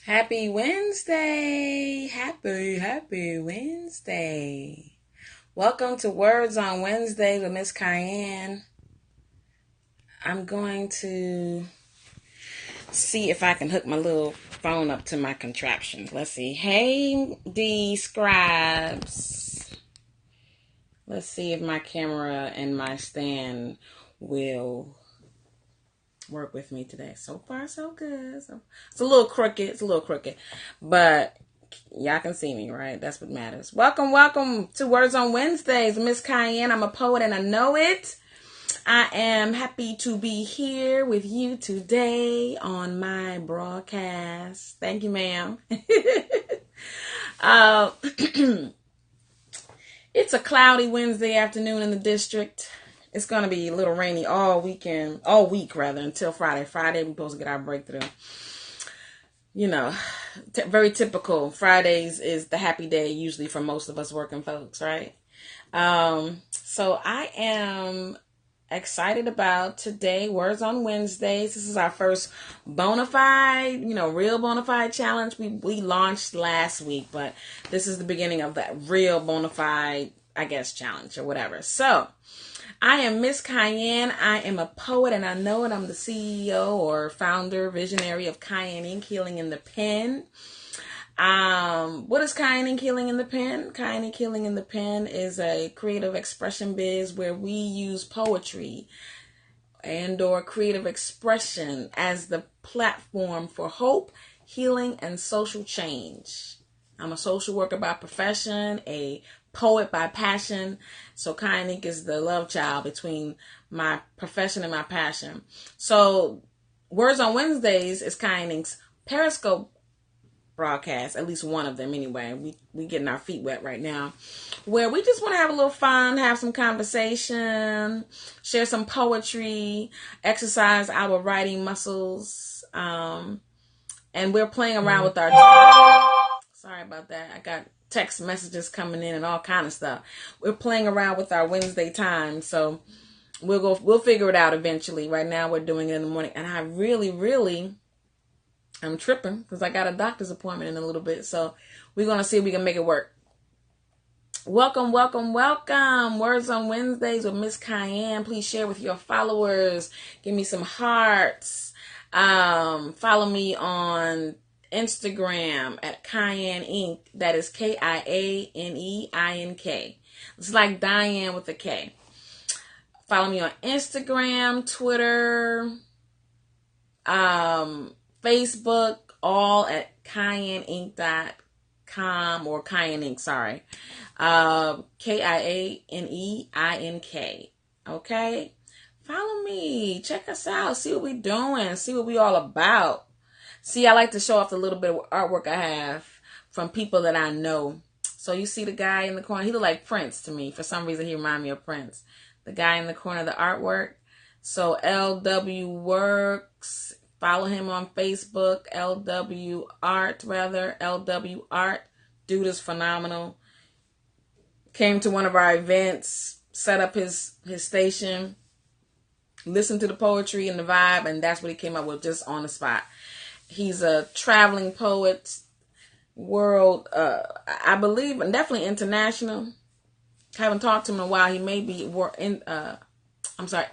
Happy Wednesday. Happy Wednesday. Welcome to Words on Wednesday with Miss Kiane. I'm going to see if I can hook my little phone up to my contraption. Let's see. Hey, D Scribes. Let's see if my camera and my stand will work with me today. So far, so good. So it's a little crooked. But y'all can see me, right? That's what matters. Welcome to Words on Wednesdays. Miss Kiane. I'm a poet and I know it. I am happy to be here with you today on my broadcast. Thank you, ma'am. It's a cloudy Wednesday afternoon in the district. It's going to be a little rainy all week, until Friday. Friday, we're supposed to get our breakthrough. You know, very typical. Fridays is the happy day usually for most of us working folks, right? So I am excited about today, Words on Wednesdays. This is our first bona fide, real bona fide challenge. We launched last week, but this is the beginning of that real bona fide, challenge or whatever. So I am Miss Kiane. I am a poet and I know it. I'm the CEO or founder, visionary of Kiane Inc. Healing in the Pen. What is Kiane Inc. Healing in the Pen? Kiane Inc. Healing in the Pen is a creative expression biz where we use poetry and or creative expression as the platform for hope, healing, and social change. I'm a social worker by profession, a poet by passion. So Kiane Inc. is the love child between my profession and my passion. So Words on Wednesdays is Kiane Inc.'s Periscope broadcast, at least one of them anyway. We getting our feet wet right now, where we just want to have a little fun, have some conversation, share some poetry, exercise our writing muscles, and we're playing around with our... Sorry about that. I got text messages coming in and all kind of stuff. We're playing around with our Wednesday time, so we'll figure it out eventually. Right now we're doing it in the morning, and I really I'm tripping because I got a doctor's appointment in a little bit, so we're gonna see if we can make it work. Welcome. Words on Wednesdays with Miss Kiane. Please share with your followers. Give me some hearts. Follow me on Instagram at Kiane Inc. That is KIANEINK. It's like Diane with a K. Follow me on Instagram, Twitter, Facebook, all at KianeInc.com or Kiane Inc. Sorry. KIANEINK. Okay? Follow me. Check us out. See what we're doing. See what we all about. See, I like to show off the little bit of artwork I have from people that I know. So you see the guy in the corner, he look like Prince to me. For some reason, he remind me of Prince. The guy in the corner of the artwork. So LW Works. Follow him on Facebook. LW Art. Dude is phenomenal. Came to one of our events, set up his station, listened to the poetry and the vibe, and that's what he came up with just on the spot. He's a traveling poet, world, I believe, and definitely international. Haven't talked to him in a while. He may be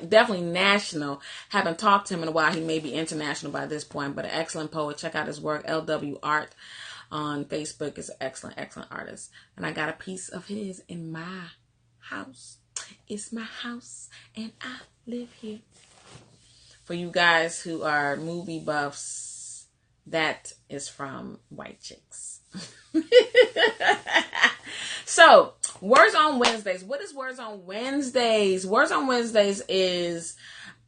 definitely national. Haven't talked to him in a while. He may be international by this point, but an excellent poet. Check out his work. LW Art on Facebook is an excellent artist. And I got a piece of his in my house. It's my house, and I live here. For you guys who are movie buffs, that is from White Chicks. So, Words on Wednesdays. What is Words on Wednesdays? Words on Wednesdays is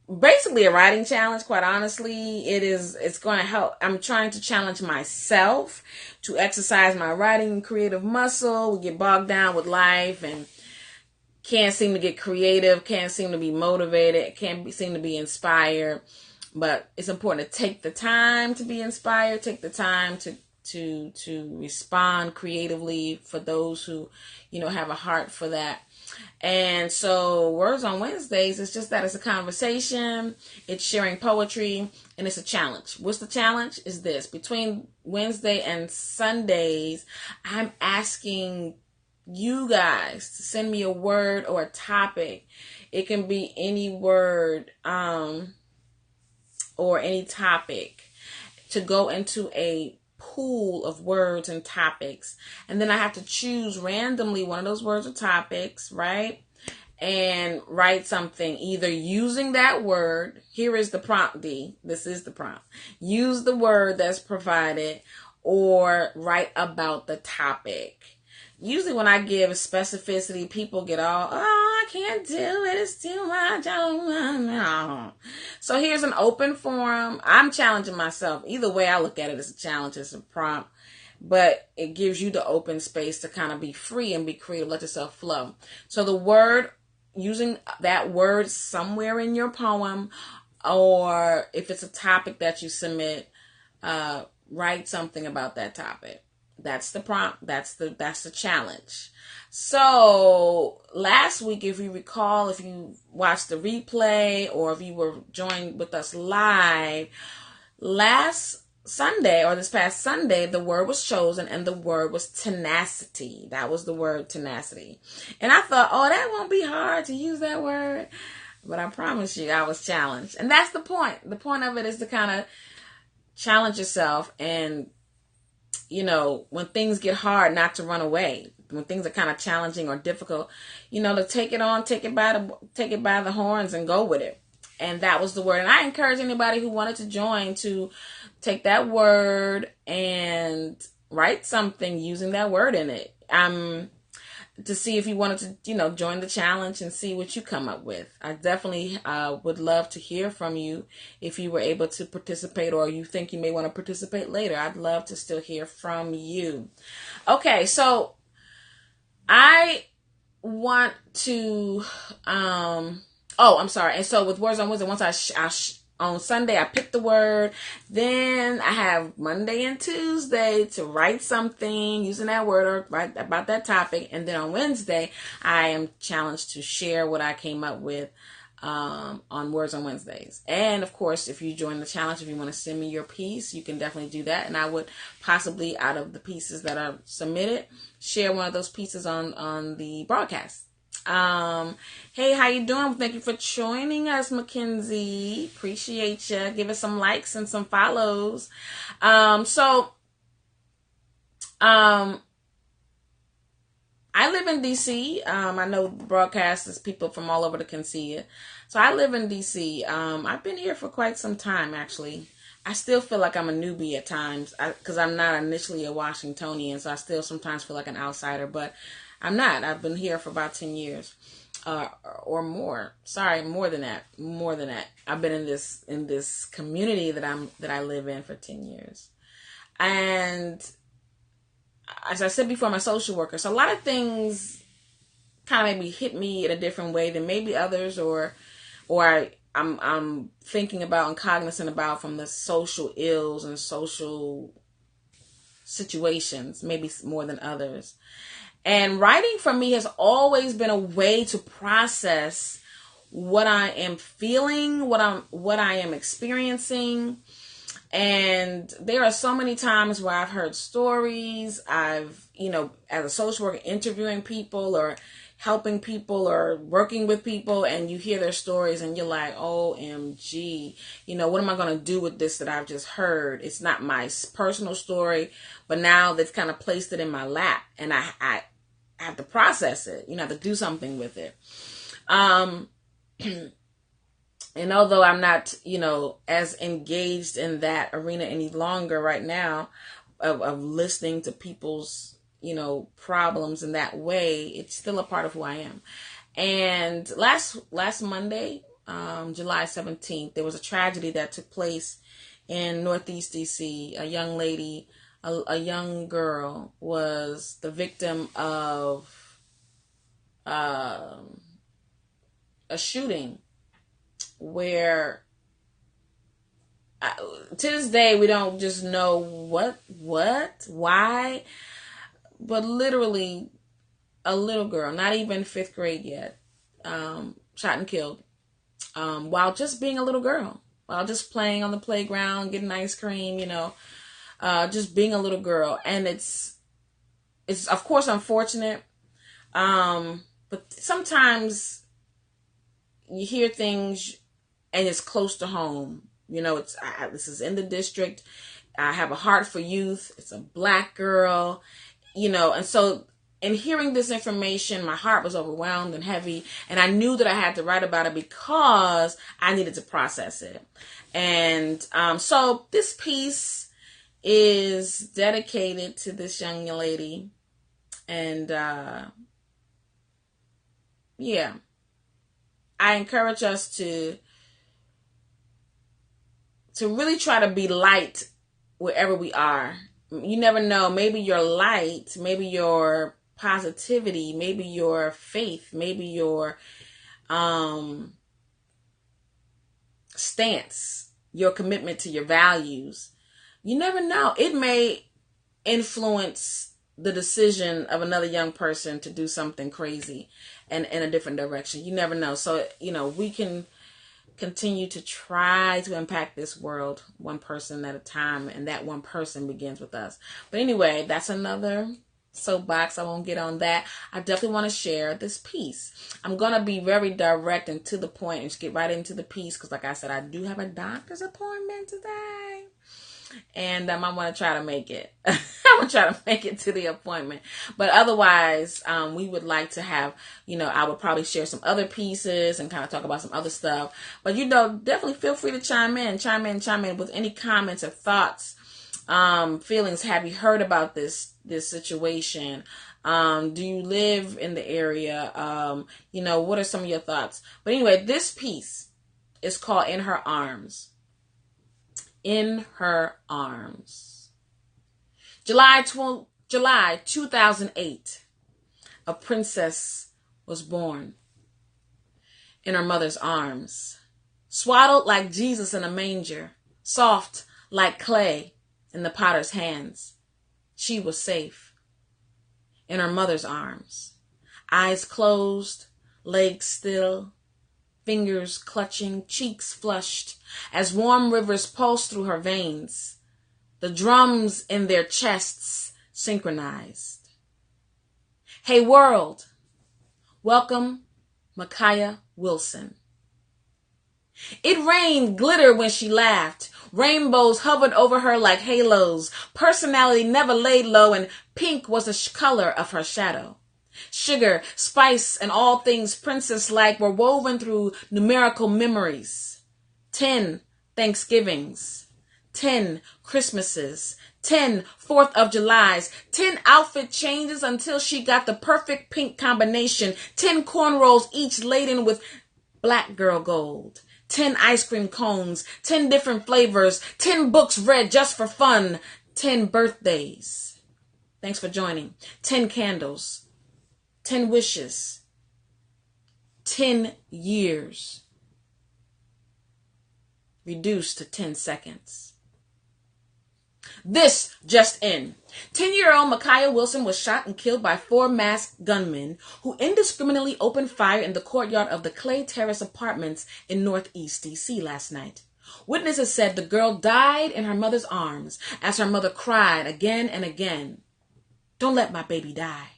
basically a writing challenge, quite honestly. It's going to help. I'm trying to challenge myself to exercise my writing creative muscle. We get bogged down with life and can't seem to get creative, can't seem to be motivated, seem to be inspired. But it's important to take the time to be inspired, take the time to to respond creatively for those who, have a heart for that. And so Words on Wednesdays is just that. It's a conversation, it's sharing poetry, and it's a challenge. What's the challenge? Is this. Between Wednesday and Sundays, I'm asking you guys to send me a word or a topic. It can be any word or any topic, to go into a pool of words and topics. And then I have to choose randomly one of those words or topics, right? And write something either using that word. Here is the prompt, D. This is the prompt. Use the word that's provided, or write about the topic. Usually when I give specificity, people get all, I can't do it. It's too much. So here's an open forum. I'm challenging myself. Either way I look at it, it's a challenge, it's a prompt. But it gives you the open space to kind of be free and be creative, let yourself flow. So the word, using that word somewhere in your poem, or if it's a topic that you submit, write something about that topic. That's the prompt. That's the challenge. So last week, if you recall, if you watched the replay, or if you were joined with us live, last Sunday, or this past Sunday, the word was chosen, and the word was tenacity. That was the word, tenacity. And I thought, that won't be hard to use that word. But I promise you, I was challenged. And that's the point. The point of it is to kind of challenge yourself, and when things get hard, not to run away. When things are kind of challenging or difficult, to take it on, take it by the horns and go with it. And that was the word. And I encourage anybody who wanted to join to take that word and write something using that word in it. To see if you wanted to, join the challenge and see what you come up with. I definitely would love to hear from you if you were able to participate, or you think you may want to participate later. I'd love to still hear from you. Okay, so I want to, I'm sorry. And so with Words on Wednesday, once on Sunday, I pick the word. Then I have Monday and Tuesday to write something using that word or write about that topic. And then on Wednesday, I am challenged to share what I came up with on Words on Wednesdays. And of course, if you join the challenge, if you want to send me your piece, you can definitely do that. And I would possibly, out of the pieces that are submitted, share one of those pieces on the broadcast. Hey, how you doing? Thank you for joining us, Mackenzie. Appreciate you. Give us some likes and some follows. I live in DC. I know broadcasters, people from all over the can see it. So I live in DC. I've been here for quite some time, actually. I still feel like I'm a newbie at times, because I'm not initially a Washingtonian, so I still sometimes feel like an outsider, but I'm not. I've been here for about 10 years or more. Sorry, more than that. I've been in this community that I live in for 10 years. And as I said before, I'm a social worker. So a lot of things kind of maybe hit me in a different way than maybe others, or I'm thinking about and cognizant about from the social ills and social situations, maybe more than others. And writing for me has always been a way to process what I am feeling, what I am experiencing. And there are so many times where I've heard stories. I've, as a social worker, interviewing people or helping people or working with people, and you hear their stories and you're like, OMG, what am I going to do with this that I've just heard? It's not my personal story, but now they've kind of placed it in my lap, and I have to process it, I have to do something with it. And although I'm not, as engaged in that arena any longer right now of listening to people's, problems in that way, it's still a part of who I am. And last Monday, July 17th, there was a tragedy that took place in Northeast DC. A young lady, a young girl, was the victim of a shooting where To this day, we don't just know why, but literally a little girl, not even fifth grade yet, shot and killed while just being a little girl, while just playing on the playground, getting ice cream, just being a little girl. And it's of course unfortunate, but sometimes you hear things and it's close to home. This is in the district. I have a heart for youth. It's a Black girl, and so in hearing this information, my heart was overwhelmed and heavy, and I knew that I had to write about it because I needed to process it. And so this piece is dedicated to this young lady, and I encourage us to really try to be light wherever we are. You never know. Maybe your light, maybe your positivity, maybe your faith, maybe your stance, your commitment to your values. You never know. It may influence the decision of another young person to do something crazy and in a different direction. You never know. So, we can continue to try to impact this world one person at a time, and that one person begins with us. But anyway, that's another soapbox. I won't get on that. I definitely want to share this piece. I'm going to be very direct and to the point and just get right into the piece because, like I said, I do have a doctor's appointment today. And I want to try to make it. I'm going to try to make it to the appointment. But otherwise, we would like to have, I would probably share some other pieces and kind of talk about some other stuff. But, definitely feel free to chime in with any comments or thoughts, feelings. Have you heard about this situation? Do you live in the area? What are some of your thoughts? But anyway, this piece is called In Her Arms. In Her Arms. July 2008, a princess was born in her mother's arms, swaddled like Jesus in a manger, soft like clay in the potter's hands. She was safe in her mother's arms, eyes closed, legs still, fingers clutching, cheeks flushed, as warm rivers pulsed through her veins, the drums in their chests synchronized. Hey world, welcome Mikaya Wilson. It rained glitter when she laughed. Rainbows hovered over her like halos. Personality never laid low, and pink was the color of her shadow. Sugar, spice, and all things princess-like were woven through numerical memories. 10 Thanksgivings, 10 Christmases, 10 4th of Julys, 10 outfit changes until she got the perfect pink combination, 10 cornrows each laden with black girl gold, 10 ice cream cones, 10 different flavors, 10 books read just for fun, 10 birthdays. Thanks for joining. 10 candles, 10 wishes, 10 years, reduced to 10 seconds. This just in. 10-year-old Mikaya Wilson was shot and killed by 4 masked gunmen who indiscriminately opened fire in the courtyard of the Clay Terrace apartments in Northeast D.C. last night. Witnesses said the girl died in her mother's arms as her mother cried again and again, "Don't let my baby die."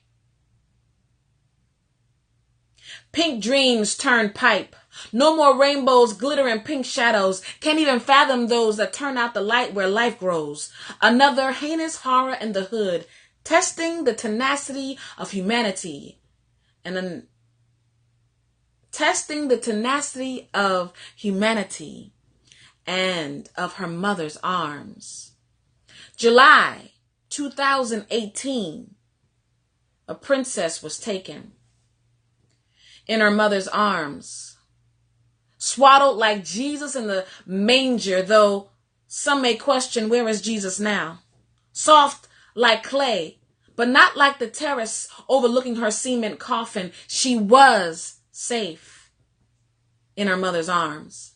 Pink dreams turned pipe. No more rainbows, glitter, and pink shadows. Can't even fathom those that turn out the light where life grows. Another heinous horror in the hood, testing the tenacity of humanity. Testing the tenacity of humanity and of her mother's arms. July 2018, a princess was taken in her mother's arms, swaddled like Jesus in the manger, though some may question, where is Jesus now? Soft like clay, but not like the terrace overlooking her cement coffin. She was safe in her mother's arms,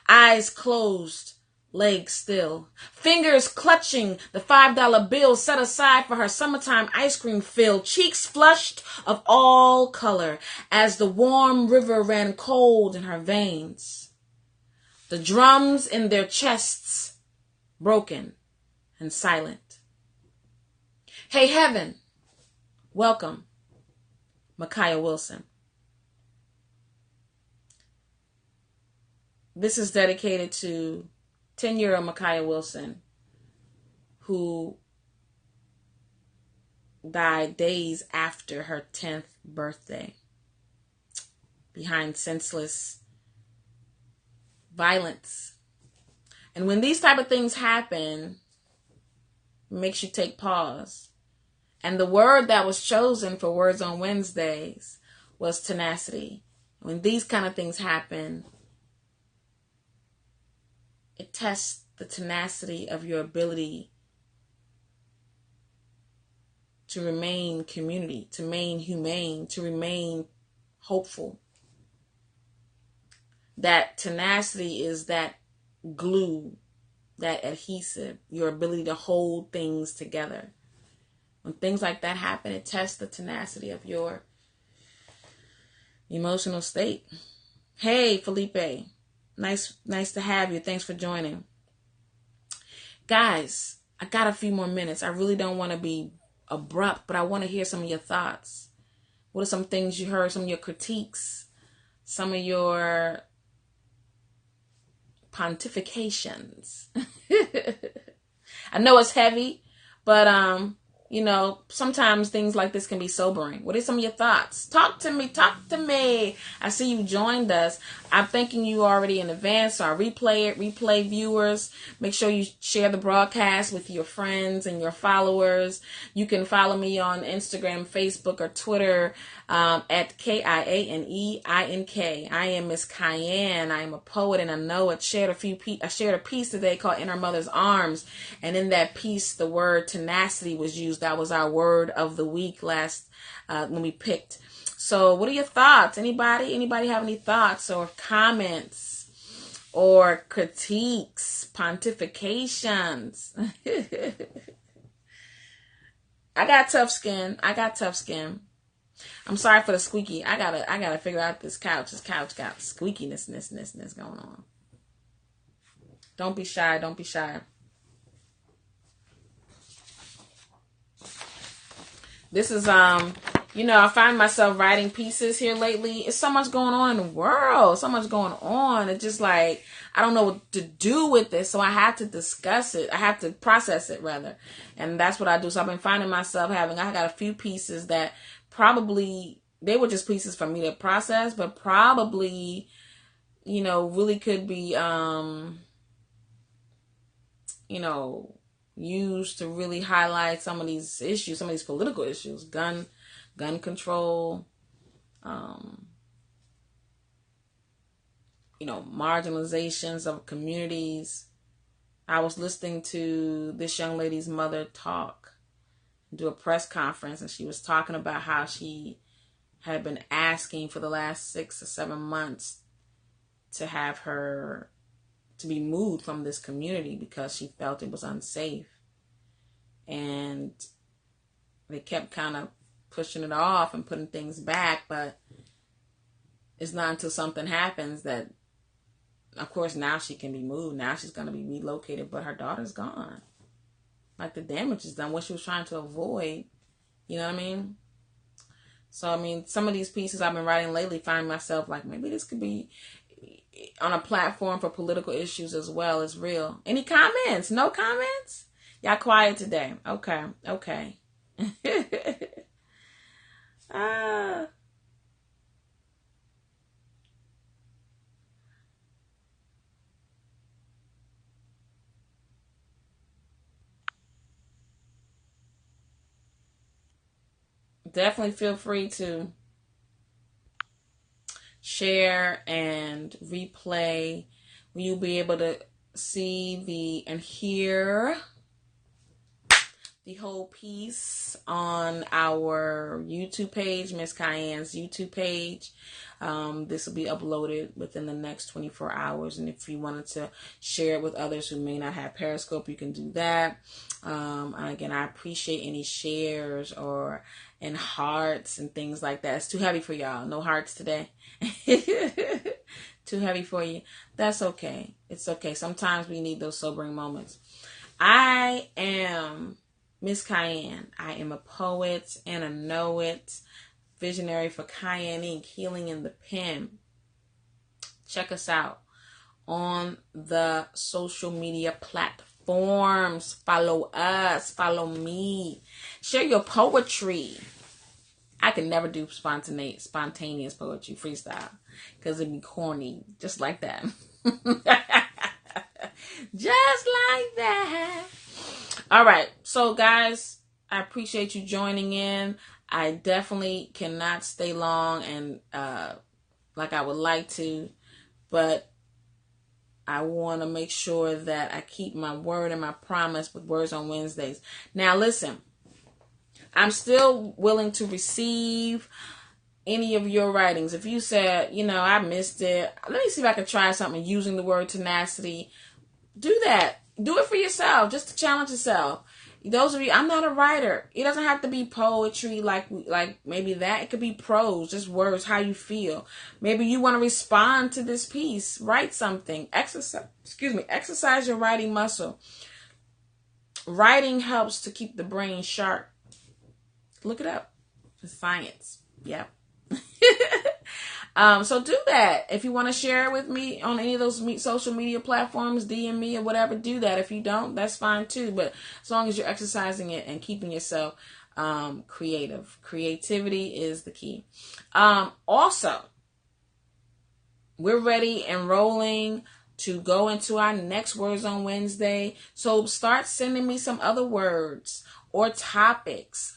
eyes closed legs still, fingers clutching the $5 bill set aside for her summertime ice cream fill, cheeks flushed of all color as the warm river ran cold in her veins, the drums in their chests broken and silent. Hey heaven, welcome, Mikaya Wilson. This is dedicated to 10-year-old Mikaya Wilson, who died days after her 10th birthday behind senseless violence. And when these type of things happen, it makes you take pause. And the word that was chosen for Words on Wednesdays was tenacity. When these kind of things happen, it tests the tenacity of your ability to remain community, to remain humane, to remain hopeful. That tenacity is that glue, that adhesive, your ability to hold things together. When things like that happen, it tests the tenacity of your emotional state. Hey, Felipe. Nice to have you. Thanks for joining. Guys, I got a few more minutes. I really don't want to be abrupt, but I want to hear some of your thoughts. What are some things you heard, some of your critiques, some of your pontifications? I know it's heavy, but sometimes things like this can be sobering. What are some of your thoughts? Talk to me. I see you joined us. I'm thanking you already in advance. So our replay viewers, make sure you share the broadcast with your friends and your followers. You can follow me on Instagram, Facebook, or Twitter at KIANEINK. I am Miss Kiane. I am a poet and I know it. I shared a piece today called In Her Mother's Arms. And in that piece, the word tenacity was used. That was our word of the week last when we picked. So what are your thoughts? Anybody have any thoughts or comments or critiques, pontifications? I got tough skin. I'm sorry for the squeaky. I gotta figure out this couch. This couch got squeakiness going on. Don't be shy. This is, I find myself writing pieces here lately. It's so much going on in the world. So much going on. It's just like, I don't know what to do with this. So I have to discuss it. I have to process it, rather. And that's what I do. So I've been finding myself I got a few pieces that probably, they were just pieces for me to process, but probably, really could be, used to really highlight some of these issues, some of these political issues, gun control, marginalizations of communities. I was listening to this young lady's mother do a press conference, and she was talking about how she had been asking for the last 6 or 7 months to have her to be moved from this community because she felt it was unsafe. And they kept kind of pushing it off and putting things back, but it's not until something happens that, of course, now she can be moved. Now she's going to be relocated, but her daughter's gone. Like, the damage is done. What she was trying to avoid, you know what I mean? So, some of these pieces I've been writing lately find myself like, maybe this could be on a platform for political issues as well. As real. Any comments? No comments? Y'all quiet today. Okay. Definitely feel free to share and replay. You'll be able to see and hear the whole piece on our YouTube page, Miss Kiane's YouTube page. This will be uploaded within the next 24 hours. And if you wanted to share it with others who may not have Periscope, you can do that. And again, I appreciate any shares and hearts and things like that. It's too heavy for y'all. No hearts today. Too heavy for you. That's okay. It's okay. Sometimes we need those sobering moments. I am Miss Kiane. I am a poet and a know-it. Visionary for Kiane Inc. Healing in the Pen. Check us out on the social media platforms. Follow us. Follow me. Share your poetry. I can never do spontaneous poetry, freestyle, because it'd be corny, just like that. Just like that. All right. So, guys, I appreciate you joining in. I definitely cannot stay long and like I would like to, but I want to make sure that I keep my word and my promise with Words on Wednesdays. Now, listen. I'm still willing to receive any of your writings. If you said, I missed it, let me see if I can try something using the word tenacity. Do that. Do it for yourself, just to challenge yourself. Those of you, I'm not a writer. It doesn't have to be poetry like maybe that. It could be prose, just words, how you feel. Maybe you want to respond to this piece. Write something. Exercise your writing muscle. Writing helps to keep the brain sharp. Look it up. It's science. Yeah. So do that. If you want to share it with me on any of those social media platforms, DM me or whatever, do that. If you don't, that's fine too. But as long as you're exercising it and keeping yourself creative. Creativity is the key. Also, we're ready and rolling to go into our next Words on Wednesday. So start sending me some other words or topics.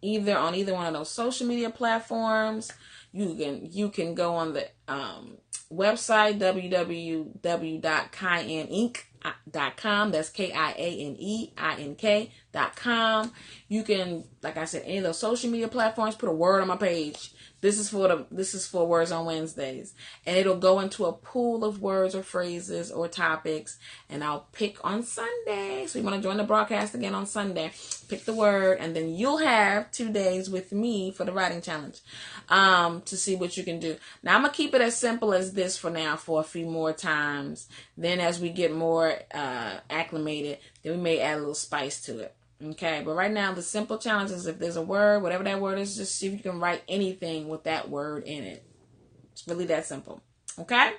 Either on either one of those social media platforms. You can go on the website www.kianeinc.com. That's KIANEINK.com. You can, like I said, any of those social media platforms, put a word on my page. This is for Words on Wednesdays, and it'll go into a pool of words or phrases or topics, and I'll pick on Sunday. So you want to join the broadcast again on Sunday, pick the word, and then you'll have 2 days with me for the writing challenge to see what you can do. Now I'm gonna keep it as simple as this for now for a few more times. Then as we get more acclimated, then we may add a little spice to it. Okay, but right now the simple challenge is if there's a word, whatever that word is, just see if you can write anything with that word in it. It's really that simple. Okay?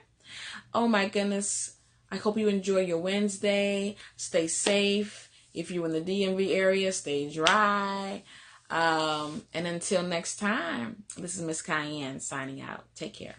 Oh my goodness. I hope you enjoy your Wednesday. Stay safe. If you're in the DMV area, stay dry. And until next time, this is Miss Kiane signing out. Take care.